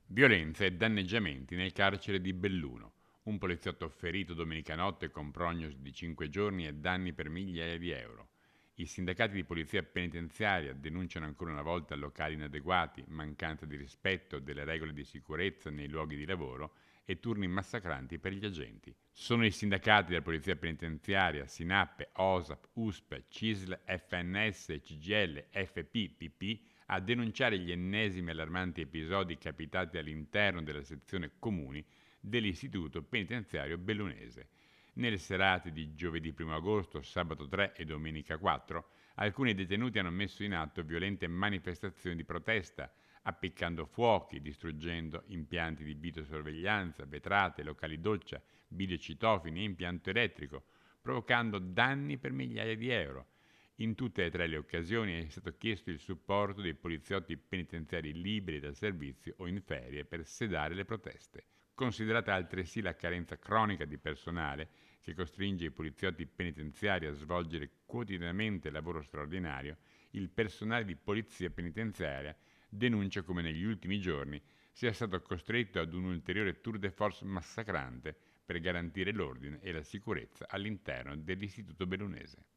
Violenza e danneggiamenti nel carcere di Belluno. Un poliziotto ferito domenica notte con prognosi di 5 giorni e danni per migliaia di euro. I sindacati di polizia penitenziaria denunciano ancora una volta locali inadeguati, mancanza di rispetto delle regole di sicurezza nei luoghi di lavoro e turni massacranti per gli agenti. Sono i sindacati della polizia penitenziaria, SINAP, OSAP, USP, CISL, FNS, CGL, FPPP a denunciare gli ennesimi allarmanti episodi capitati all'interno della sezione comuni dell'istituto penitenziario bellunese. Nelle serate di giovedì 1 agosto, sabato 3 e domenica 4, alcuni detenuti hanno messo in atto violente manifestazioni di protesta, appiccando fuochi, distruggendo impianti di videosorveglianza, vetrate, locali doccia, videocitofoni e impianto elettrico, provocando danni per migliaia di euro. In tutte e tre le occasioni è stato chiesto il supporto dei poliziotti penitenziari liberi dal servizio o in ferie per sedare le proteste. Considerata altresì la carenza cronica di personale che costringe i poliziotti penitenziari a svolgere quotidianamente lavoro straordinario, il personale di polizia penitenziaria denuncia come negli ultimi giorni sia stato costretto ad un ulteriore tour de force massacrante per garantire l'ordine e la sicurezza all'interno dell'istituto bellunese.